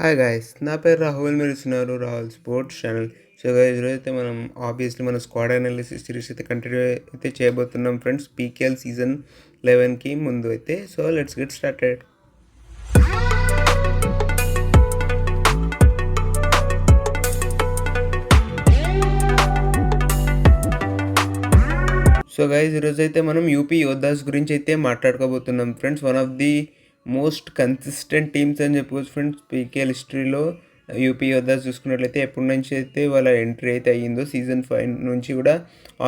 Hi guys, నా పేరు రాహుల్. మీరు ఇస్తున్నారు Rahul sports channel. So guys, ఈరోజైతే మనం ఆబ్వియస్లీ మన స్క్వాడ్ అనాలిసిస్ సిరీస్ అయితే కంటిన్యూ అయితే చేయబోతున్నాం ఫ్రెండ్స్. పీకేఎల్ సీజన్ 11కి ముందు అయితే. So let's get started. So guys, ఈరోజైతే మనం యూపీ యోద్ధాస్ గురించి అయితే మాట్లాడుకోబోతున్నాం friends. One of the most consistent teams అని చెప్పుకోవచ్చు ఫ్రెండ్స్. పీకేఎల్ హిస్టరీలో యూపీ యోద్ధాస్ చూసుకున్నట్లయితే ఎప్పటి నుంచి అయితే వాళ్ళ ఎంట్రీ అయితే అయ్యిందో సీజన్ 5 నుంచి కూడా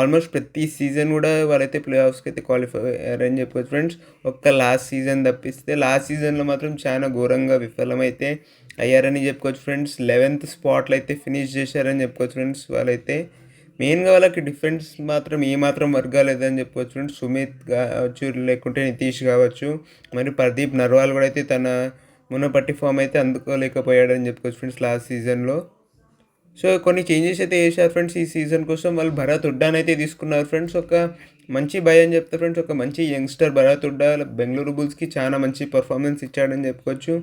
ఆల్మోస్ట్ ప్రతి సీజన్ కూడా వాళ్ళైతే ప్లే ఆఫ్స్కి అయితే క్వాలిఫై అయ్యారని చెప్పుకోవచ్చు ఫ్రెండ్స్. ఒక్క లాస్ట్ సీజన్ తప్పిస్తే లాస్ట్ సీజన్లో మాత్రం చాలా ఘోరంగా విఫలమైతే అయ్యారని చెప్పుకోవచ్చు ఫ్రెండ్స్. 11th స్పాట్లో అయితే ఫినిష్ చేశారని చెప్పుకోవచ్చు ఫ్రెండ్స్. వాళ్ళైతే మెయిన్గా వాళ్ళకి డిఫెన్స్ మాత్రం ఏమాత్రం వర్గా లేదని చెప్పవచ్చు ఫ్రెండ్స్. సుమిత్ కావచ్చు, లేకుంటే నితీష్ కావచ్చు, మరి ప్రదీప్ నర్వాల్ కూడా అయితే తన మునపట్టి ఫామ్ అయితే అందుకోలేకపోయాడని చెప్పుకోవచ్చు ఫ్రెండ్స్ లాస్ట్ సీజన్లో. సో కొన్ని చేంజెస్ అయితే చేశారు ఫ్రెండ్స్ ఈ సీజన్ కోసం. వాళ్ళు భరత్ ఉడ్డాన్ అయితే తీసుకున్నారు ఫ్రెండ్స్. ఒక మంచి బై అని చెప్తారు ఫ్రెండ్స్. ఒక మంచి యంగ్స్టర్ భరత్ ఉడ్డా బెంగళూరు బుల్స్కి చాలా మంచి పర్ఫార్మెన్స్ ఇచ్చాడని చెప్పుకోవచ్చు.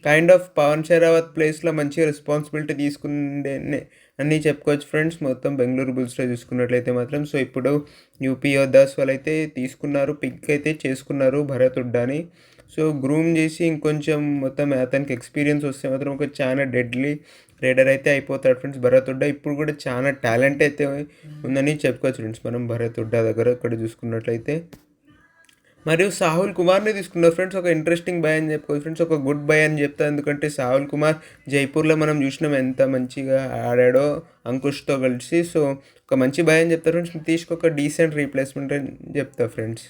కైండ్ ఆఫ్ పవన్ షెరావత్ ప్లేస్లో మంచి రెస్పాన్సిబిలిటీ తీసుకుండే అని చెప్పుకోవచ్చు ఫ్రెండ్స్. మొత్తం బెంగళూరు బుల్స్లో చూసుకున్నట్లయితే మాత్రం. సో ఇప్పుడు యూపీ యోద్ధాస్ వాళ్ళైతే తీసుకున్నారు, పిక్ అయితే చేసుకున్నారు భరత్ ఉడ్డాని. సో గ్రూమ్ చేసి ఇంకొంచెం మొత్తం అతనికి ఎక్స్పీరియన్స్ వస్తే మాత్రం ఒక చాలా డెడ్లీ రైడర్ అయితే అయిపోతాడు ఫ్రెండ్స్ భరత్ ఉడ్డా. ఇప్పుడు కూడా చాలా టాలెంట్ అయితే ఉందని చెప్పుకోవచ్చు ఫ్రెండ్స్ మనం భరత్ ఉడ్డా దగ్గర ఇక్కడ చూసుకున్నట్లయితే. మరియు సాహుల్ కుమార్ని తీసుకున్నారు ఫ్రెండ్స్. ఒక ఇంట్రెస్టింగ్ బై అని చెప్పుకోవచ్చు ఫ్రెండ్స్. ఒక గుడ్ బై అని చెప్తాను, ఎందుకంటే సాహుల్ కుమార్ జైపూర్లో మనం చూసినాం ఎంత మంచిగా ఆడాడో అంకుష్తో కలిసి. సో ఒక మంచి బై అని చెప్తారు ఫ్రెండ్స్. నితీష్కి ఒక డీసెంట్ రీప్లేస్మెంట్ అని చెప్తా ఫ్రెండ్స్.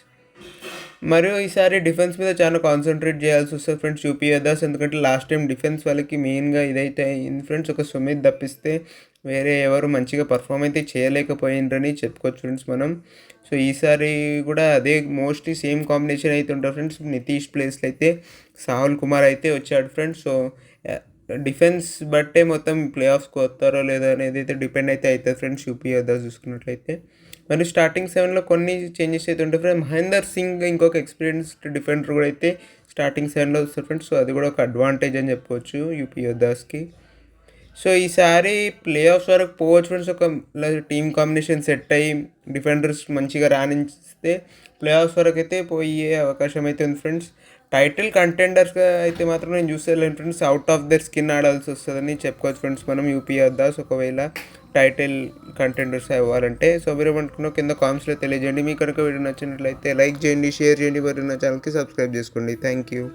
మరియు ఈసారి డిఫెన్స్ మీద చాలా కాన్సన్ట్రేట్ చేయాల్సి వస్తుంది ఫ్రెండ్స్ యూపీ యోద్ధాస్. ఎందుకంటే లాస్ట్ టైం డిఫెన్స్ వాళ్ళకి మెయిన్గా ఇదైతే అయింది ఫ్రెండ్స్. ఒక సుమిత్ తప్పిస్తే వేరే ఎవరు మంచిగా పర్ఫామ్ అయితే చేయలేకపోయిండ్రని చెప్పుకోవచ్చు ఫ్రెండ్స్ మనం. సో ఈసారి కూడా అదే మోస్ట్లీ సేమ్ కాంబినేషన్ అయితే ఉంటుంది ఫ్రెండ్స్. నితీష్ ప్లేస్లో అయితే సాహుల్ కుమార్ అయితే వచ్చాడు ఫ్రెండ్స్. సో డిఫెన్స్ బట్టే మొత్తం ప్లే ఆఫ్స్కి వస్తారో లేదో అనేది అయితే డిపెండ్ అయితే అవుతుంది ఫ్రెండ్స్ యూపీ యోద్ధాస్ చూసుకున్నట్లయితే. మరి స్టార్టింగ్ 7లో కొన్ని చేంజెస్ అయితే ఉంటాయి ఫ్రెండ్స్. మహేందర్ సింగ్ ఇంకొక ఎక్స్పీరియన్స్డ్ డిఫెండర్ కూడా అయితే స్టార్టింగ్ 7లో వస్తారు ఫ్రెండ్స్. సో అది కూడా ఒక అడ్వాంటేజ్ అని చెప్పుకోవచ్చు యూపీ యోద్ధాస్కి. సో ఈసారి ప్లే ఆఫ్స్ వరకు పోవచ్చు ఫ్రెండ్స్. ఒక టీమ్ కాంబినేషన్ సెట్ అయ్యి డిఫెండర్స్ మంచిగా రాణిస్తే ప్లే ఆఫ్స్ వరకు అయితే పోయే అవకాశం అయితే ఉంది ఫ్రెండ్స్. టైటిల్ కంటెండర్స్గా అయితే మాత్రం నేను చూసేలేను friends. Out of their skin ఆడాల్సి వస్తుందని చెప్పుకోవచ్చు ఫ్రెండ్స్ మనం యూపీ యోద్ధాస్ ఒకవేళ టైటిల్ కంటెండర్స్ అవ్వాలంటే. సో మీరు ఏమనుకున్నా కింద కామెంట్స్లో తెలియజేయండి. మీకు కనుక వీడియో నచ్చినట్లయితే లైక్ చేయండి, షేర్ చేయండి, మరియు నా ఛానల్కి సబ్స్క్రైబ్ చేసుకోండి. Thank you.